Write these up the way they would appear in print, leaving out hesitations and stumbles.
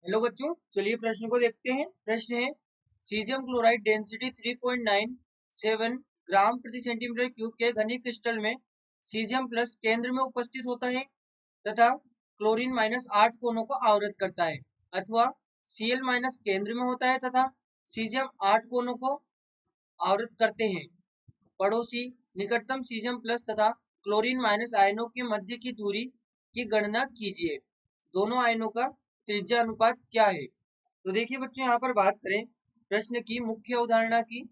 Hello बच्चों, चलिए प्रश्न को देखते हैं। प्रश्न है सीजियम क्लोराइड डेंसिटी 3.97 ग्राम प्रति सेंटीमीटर क्यूब के घनी क्रिस्टल में सीजियम प्लस केंद्र में उपस्थित होता है तथा क्लोरीन माइनस 8 कोनों को आवृत करता है, अथवा Cl माइनस केंद्र में होता है तथा सीजियम 8 कोनों को आवृत करते हैं। पड़ोसी निकटतम सीजियम प्लस तथा क्लोरीन माइनस आयनों के मध्य की दूरी की गणना कीजिए। दोनों आयनों का त्रिज्या अनुपात क्या है? तो देखिए बच्चों, यहाँ पर बात करें प्रश्न की मुख्य अवधारणा की।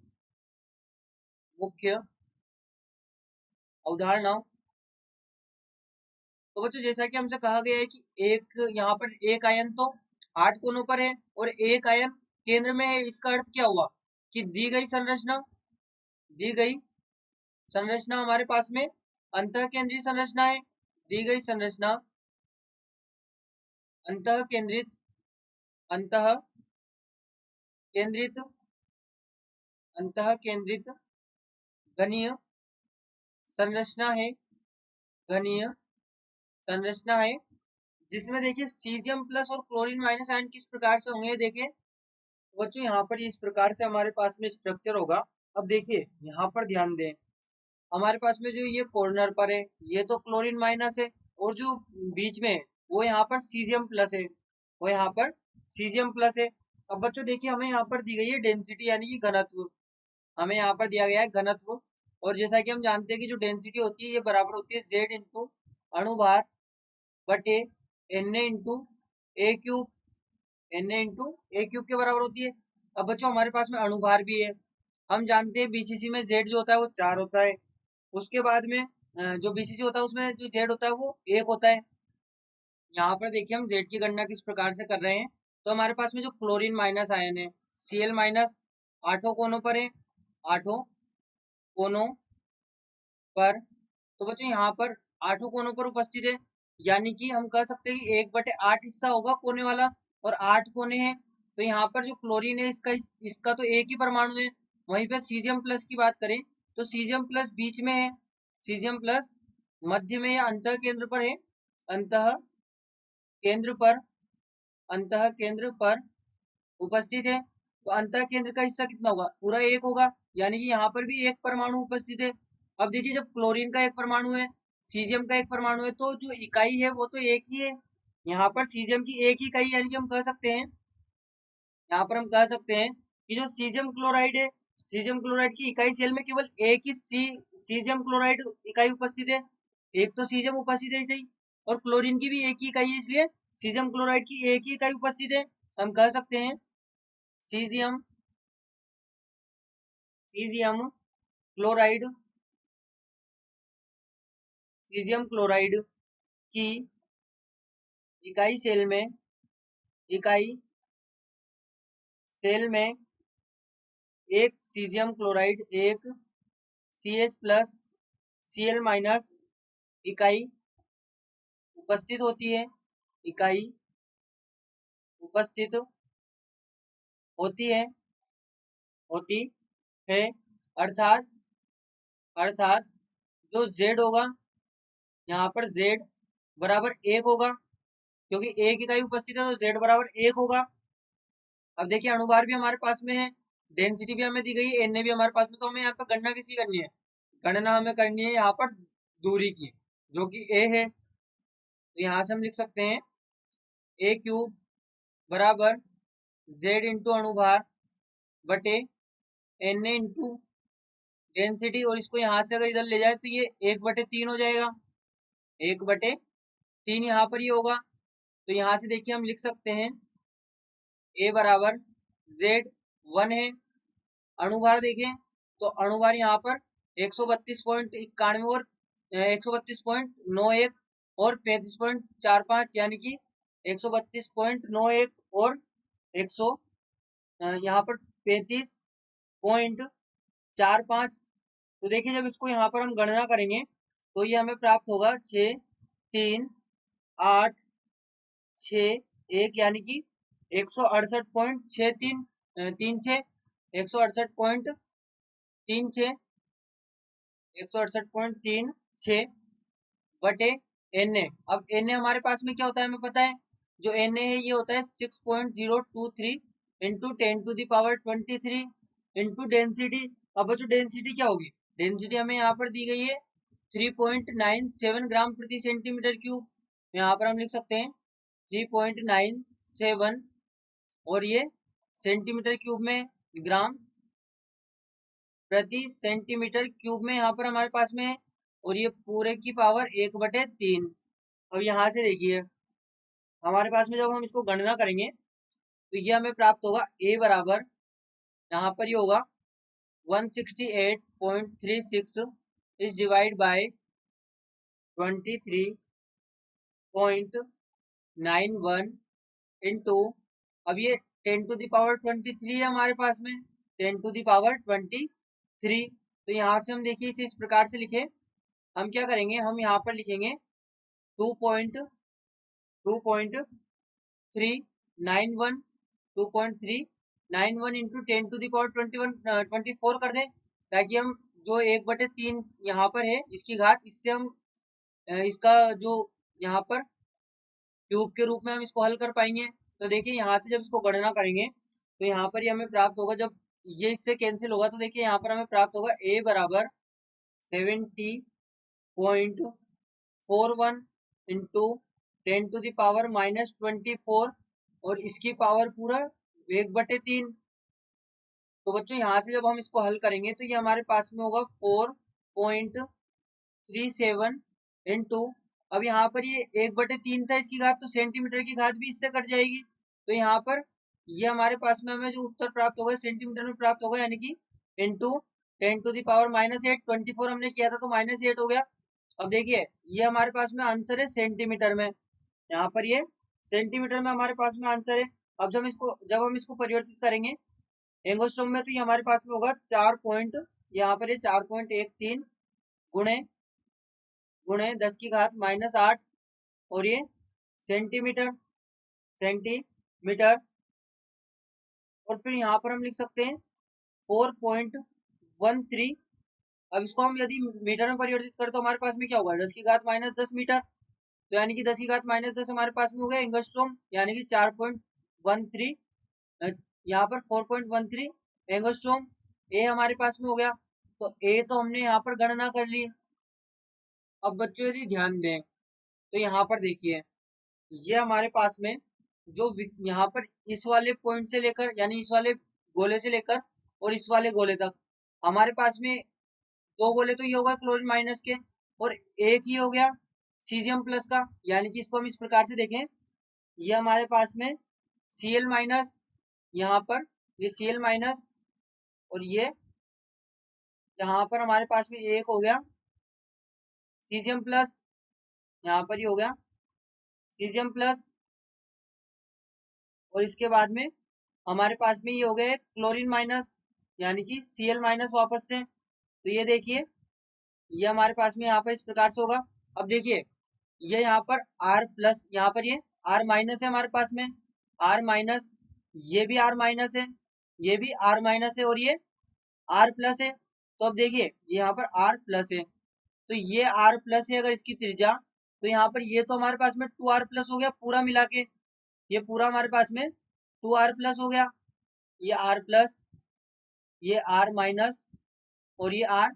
मुख्य अवधारणा, तो बच्चों जैसा कि हमसे कहा गया है कि एक यहाँ पर एक आयन तो 8 कोनों पर है और एक आयन केंद्र में है। इसका अर्थ क्या हुआ कि दी गई संरचना हमारे पास में अंतः केंद्रीय संरचना है। दी गई संरचना अंतः केंद्रित अंतः केंद्रित घनीय संरचना है। घनीय संरचना है जिसमें देखिए सीजियम प्लस और क्लोरीन माइनस आयन किस प्रकार से होंगे। देखिए बच्चों, यहाँ पर इस प्रकार से हमारे पास में स्ट्रक्चर होगा। अब देखिए यहाँ पर ध्यान दें, हमारे पास में जो ये कॉर्नर पर है ये तो क्लोरीन माइनस है और जो बीच में है वो यहाँ पर सीजियम प्लस है। वो यहाँ पर सीजियम प्लस है। अब बच्चों देखिए, हमें यहाँ पर दी गई है डेंसिटी यानी कि घनत्व। हमें यहाँ पर दिया गया है घनत्व, और जैसा कि हम जानते हैं कि जो डेंसिटी होती है ये बराबर होती है Z इंटू अणुभार बटे Na इंटू ए क्यूब। Na इंटू ए क्यूब के बराबर होती है। अब बच्चों हमारे पास में अणुभार भी है। हम जानते हैं बीसीसी में Z जो होता है वो 4 होता है। उसके बाद में जो बीसीसी होता है उसमें जो Z होता है वो 1 होता है। यहाँ पर देखिए हम Z की गणना किस प्रकार से कर रहे हैं। तो हमारे पास में जो क्लोरीन माइनस आयन है Cl माइनस 8 कोनों पर है, 8 कोनों पर। तो बच्चों यहाँ पर 8 कोनों पर उपस्थित है, यानी कि हम कह सकते हैं कि 1/8 हिस्सा होगा कोने वाला और 8 कोने हैं। तो यहाँ पर जो क्लोरीन है इसका तो एक ही परमाणु है। वहीं पे सीजियम प्लस की बात करें तो सीजियम प्लस बीच में है, सीजियम प्लस मध्य में या अंतः केंद्र पर है। अंतः केंद्र पर अंतः केंद्र पर उपस्थित है। तो अंतः केंद्र का हिस्सा कितना होगा? पूरा 1 होगा, यानी कि यहाँ पर भी एक परमाणु उपस्थित है। अब देखिए, जब क्लोरीन का एक परमाणु है, सीजियम का एक परमाणु है, तो जो इकाई है वो तो एक ही है। यहाँ पर सीजियम की एक ही इकाई, यानी कि हम कह सकते हैं, यहाँ पर हम कह सकते हैं कि जो सीजियम क्लोराइड है, सीजियम क्लोराइड की इकाई सेल में केवल एक ही सीजियम क्लोराइड इकाई उपस्थित है। एक तो सीजियम उपस्थित है सही, और क्लोरीन की भी एक ही इकाई है, इसलिए सीजियम क्लोराइड की एक ही इकाई उपस्थित है। हम कह सकते हैं caesium caesium chloride caesium chloride की इकाई सेल में एक सीजियम क्लोराइड, एक CH प्लस Cl माइनस इकाई उपस्थित होती है। इकाई उपस्थित होती है होती है अर्थात अर्थात जो Z होगा, यहाँ पर Z बराबर 1 होगा, क्योंकि एक इकाई उपस्थित है तो Z बराबर 1 होगा। अब देखिए अणुभार भी हमारे पास में है, डेंसिटी भी हमें दी गई है, Na भी हमारे पास में। तो हमें यहाँ पर गणना किसी करनी है? गणना हमें करनी है यहाँ पर दूरी की, जो कि A है। तो यहाँ से हम लिख सकते हैं ए क्यूब बराबर Z इंटू अणुभार बटे Na इंटू डेंसिटी, और इसको यहाँ से अगर इधर ले जाए तो ये 1/3 हो जाएगा। 1/3 यहाँ पर ही होगा। तो यहाँ से देखिए हम लिख सकते हैं A बराबर Z1 है। अणुभार देखें तो अणुभार यहाँ पर 132.91 और 132.91 और 35.45, यानी कि 132.91 और 100 यहाँ पर 35.45। तो देखिए जब इसको यहाँ पर हम गणना करेंगे तो ये हमें प्राप्त होगा 63861, यानी कि 168.36 168.36 बटे Na। अब Na हमारे पास में क्या होता है हमें पता है, जो Na है ये होता है 6.023 इंटू 10⁻23 इंटू डेंसिटी। अब बच्चों डेंसिटी क्या होगी, डेंसिटी हमें यहाँ पर दी गई है 3.97 ग्राम प्रति सेंटीमीटर क्यूब। यहाँ पर हम लिख सकते हैं 3.97 और ये सेंटीमीटर क्यूब में, ग्राम प्रति सेंटीमीटर क्यूब में यहाँ पर हमारे पास में है, और ये पूरे की पावर 1/3। अब यहाँ से देखिए हमारे पास में जब हम इसको गणना करेंगे तो ये हमें प्राप्त होगा A बराबर, यहाँ पर ये होगा 168.36 इज डिवाइड बाय 23.91 इंटू, अब ये 10⁻23 है हमारे पास में, 10⁻23। तो यहाँ से हम देखिए इसे इस प्रकार से लिखे, हम क्या करेंगे, हम यहाँ पर लिखेंगे 2.391 2.391 इंटू 10⁻24 कर दें, ताकि हम जो 1/3 यहाँ पर है इसकी घात, इससे हम इसका जो यहाँ पर क्यूब के रूप में हम इसको हल कर पाएंगे। तो देखिए यहाँ से जब इसको गणना करेंगे तो यहाँ पर ये हमें प्राप्त होगा, जब ये इससे कैंसिल होगा तो देखिए यहाँ पर हमें प्राप्त होगा A बराबर 70.41 इंटू 10⁻24 और इसकी पावर पूरा 1/3। तो बच्चों यहाँ से जब हम इसको हल करेंगे तो ये हमारे पास में होगा 4.37 इंटू, अब यहाँ पर ये 1/3 था इसकी घात, तो सेंटीमीटर की घात भी इससे कट जाएगी। तो यहाँ पर ये हमारे पास में हमें जो उत्तर प्राप्त होगा सेंटीमीटर में प्राप्त होगा, यानी कि इंटू 10⁻�8, 24 हमने किया था तो -8 हो गया। अब देखिए ये हमारे पास में आंसर है सेंटीमीटर में, यहाँ पर ये सेंटीमीटर में हमारे पास में आंसर है। अब जब हम इसको परिवर्तित करेंगे एंगस्ट्रॉम में, तो ये हमारे पास में होगा 4 यहाँ पर ये 4.13 गुणे 10⁻⁸ और ये सेंटीमीटर और फिर यहाँ पर हम लिख सकते हैं 4.13। अब इसको हम यदि मीटर में परिवर्तित करें तो हमारे पास में क्या होगा, 10⁻⁻10 मीटर, तो यानी कि 10⁻⁻10 हमारे पास में हो गया एंगस्ट्रॉम, यानी कि 4.13, यहाँ पर 4.13 एंगस्ट्रॉम ए हमारे पास में हो गया। तो ए तो हमने यहाँ पर गणना कर ली। अब बच्चों यदि ध्यान दें तो यहाँ पर देखिए ये हमारे पास में जो यहाँ पर इस वाले पॉइंट से लेकर, यानी इस वाले गोले से लेकर और इस वाले गोले तक हमारे पास में 2 गोले तो ये होगा क्लोरीन माइनस के, और एक ही हो गया सीजियम प्लस का, यानी कि इसको हम इस प्रकार से देखें, ये हमारे पास में Cl माइनस, यहाँ पर ये Cl माइनस, और ये यहाँ पर हमारे पास में एक हो गया सीजियम प्लस, यहाँ पर ये हो गया सीजियम प्लस, और इसके बाद में हमारे पास में ये हो गया क्लोरीन माइनस, यानी कि Cl माइनस वापस से। तो ये देखिए ये हमारे पास में यहाँ पर इस प्रकार से होगा। अब देखिए ये यहाँ पर R प्लस, यहाँ पर ये R माइनस है हमारे पास में, R माइनस, ये भी R माइनस है, ये भी R माइनस है, और ये R प्लस है। तो अब देखिए ये यहाँ पर R प्लस है, तो ये R प्लस है अगर इसकी त्रिज्या, तो यहाँ पर ये तो हमारे पास में 2R प्लस हो गया पूरा मिला के, ये पूरा हमारे पास में 2R प्लस हो गया, ये R प्लस, ये R माइनस और ये R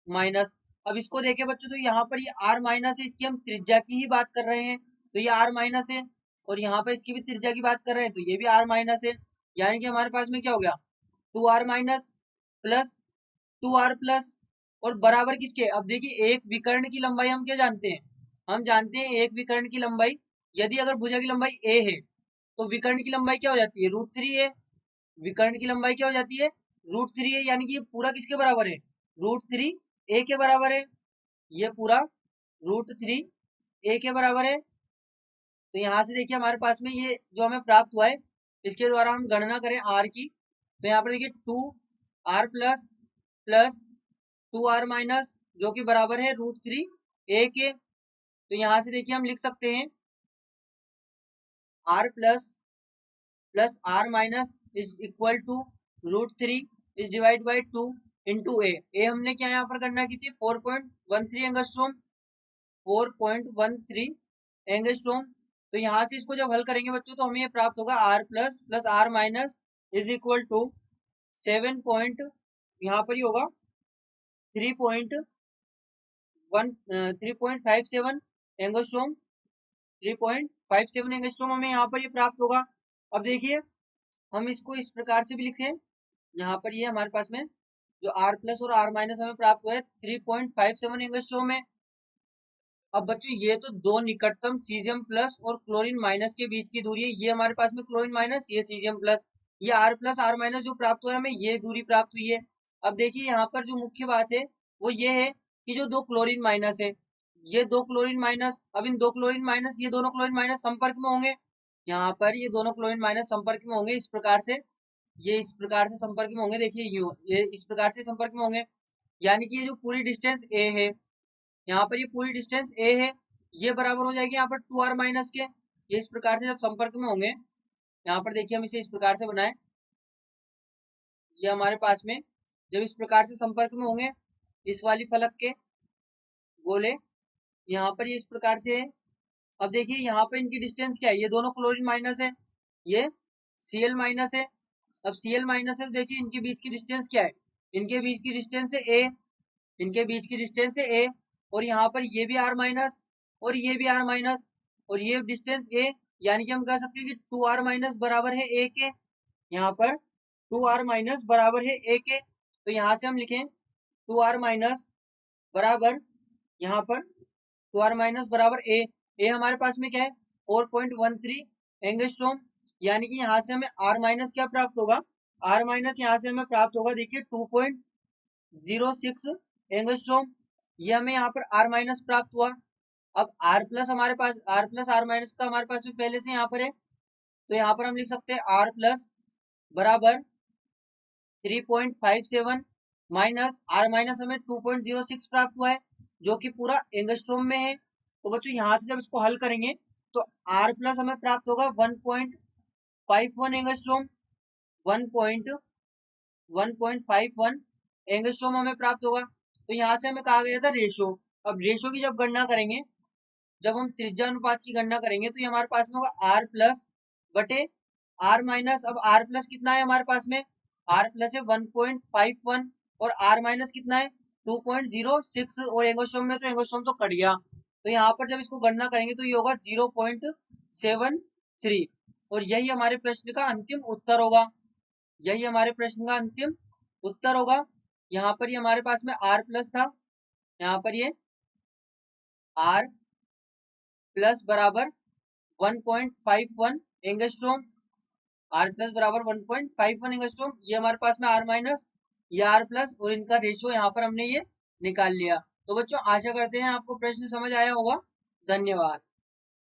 माइनस। अब इसको देखें बच्चों तो यहाँ पर ये R माइनस है, इसकी हम त्रिज्या की ही बात कर रहे हैं, तो ये R माइनस है, और यहाँ पर इसकी भी त्रिज्या की बात कर रहे हैं तो ये भी R माइनस है, यानी कि हमारे पास में क्या हो गया 2R minus plus 2R plus, और बराबर किसके। अब देखिए एक विकर्ण की लंबाई हम क्या जानते हैं, हम जानते हैं एक विकर्ण की लंबाई, यदि अगर भुजा की लंबाई a है तो विकर्ण की लंबाई क्या हो जाती है √3 है, विकर्ण की लंबाई क्या हो जाती है √3 है, यानी कि ये पूरा किसके बराबर है √3 a के बराबर है, ये पूरा √3 a के बराबर है। तो यहाँ से देखिए हमारे पास में ये जो हमें प्राप्त हुआ है, इसके द्वारा हम गणना करें r की, तो यहाँ पर देखिए 2R plus plus 2R minus जो कि बराबर है √3 a के। तो यहाँ से देखिए हम लिख सकते हैं R plus plus R minus is equal to √3 is divide by 2 into A हमने क्या यहाँ पर गणना की थी 4.13 एंगस्ट्रॉम, 4.13 एंगस्ट्रॉम। तो यहाँ से इसको जब हल करेंगे बच्चों तो हमें ये प्राप्त होगा R plus R minus is equal to 7 point, यहाँ पर ही होगा 3.57 एंगस्ट्रॉम, 3.57 एंगस्ट्रॉम हमें यहाँ पर ये प्राप्त होगा। अब देखिए हम इसको इस प्रकार से भी लिखे, यहाँ पर ये हमारे पास में जो R प्लस और R माइनस हमें प्राप्त हुआ है 3.57 एंगस्ट्रॉम है। अब बच्चों ये तो दो निकटतम सीजियम प्लस और क्लोरीन माइनस के बीच की दूरी है, ये हमारे पास में क्लोरीन माइनस, ये सीजियम प्लस, ये R प्लस R माइनस जो प्राप्त हुआ है हमें ये दूरी प्राप्त हुई है। अब देखिए यहाँ पर जो मुख्य बात है वो ये है कि जो दो क्लोरीन माइनस है, ये दो क्लोरीन माइनस, अब इन दो क्लोरीन माइनस, ये दोनों क्लोरीन माइनस संपर्क में होंगे, यहाँ पर ये दोनों क्लोरीन माइनस संपर्क में होंगे, इस प्रकार से ये इस प्रकार से संपर्क में होंगे, देखिए ये इस प्रकार से संपर्क में होंगे, यानी कि ये जो पूरी डिस्टेंस ए है, यहाँ पर ये पूरी डिस्टेंस ए है, ये बराबर हो जाएगी यहाँ पर 2r माइनस के। ये इस प्रकार से जब संपर्क में होंगे, यहाँ पर देखिए हम इसे इस प्रकार से बनाए, ये हमारे पास में जब इस प्रकार से संपर्क में होंगे इस वाली फलक के गोले, यहाँ पर ये इस प्रकार से है। अब देखिए यहाँ पर इनकी डिस्टेंस क्या है, ये दोनों क्लोरीन माइनस है, ये Cl माइनस है। अब Cl माइनस है तो देखिए इनके बीच की डिस्टेंस क्या है, इनके बीच की डिस्टेंस है a, इनके बीच की डिस्टेंस है a, और यहाँ पर ये भी R माइनस और ये भी R माइनस और ये डिस्टेंस a, यानी कि हम कह सकते हैं कि 2r माइनस बराबर है a के, यहाँ पर 2r माइनस बराबर है a के। तो यहाँ से हम लिखें 2r माइनस बराबर, यहाँ पर 2r माइनस बराबर a, a हमारे पास में क्या है 4.13 एंगस्ट्रॉम, यानी कि यहाँ से हमें R माइनस क्या प्राप्त होगा, R माइनस यहाँ से हमें प्राप्त होगा देखिए 2.06 एंगस्ट्रॉम, ये हमें यहाँ पर R माइनस प्राप्त हुआ। अब R प्लस हमारे पास, R प्लस R माइनस का हमारे पास में पहले से यहाँ पर है, तो यहाँ पर हम लिख सकते हैं R प्लस बराबर 3.57 माइनस R माइनस हमें 2.06 प्राप्त हुआ है जो कि पूरा एंगस्ट्रॉम में है। तो बच्चों यहाँ से जब इसको हल करेंगे तो R प्लस हमें प्राप्त होगा 1.51 एंगस्ट्रॉम, 1.51 एंगस्ट्रॉम हमें प्राप्त होगा। तो यहाँ से हमें कहा गया था रेशो, अब रेशो की जब गणना करेंगे, जब हम त्रिज्या अनुपात की गणना करेंगे तो ये हमारे पास में होगा R प्लस बटे R माइनस। अब R प्लस कितना है हमारे पास में, R प्लस है 1.51 और R माइनस कितना है 2.06, और एंगस्ट्रॉम में तो एंगस्ट्रॉम तो कट गया, तो यहाँ पर जब इसको गणना करेंगे तो ये होगा 0.73, और यही हमारे प्रश्न का अंतिम उत्तर होगा, यही हमारे प्रश्न का अंतिम उत्तर होगा। यहाँ पर ये हमारे पास में R प्लस था, यहाँ पर ये R प्लस बराबर 1.51 एंगस्ट्रॉम, R प्लस बराबर 1.51 एंगस्ट्रॉम, ये हमारे पास में R माइनस, ये R प्लस, और इनका रेशियो यहाँ पर हमने ये निकाल लिया। तो बच्चों आशा करते हैं आपको प्रश्न समझ आया होगा। धन्यवाद।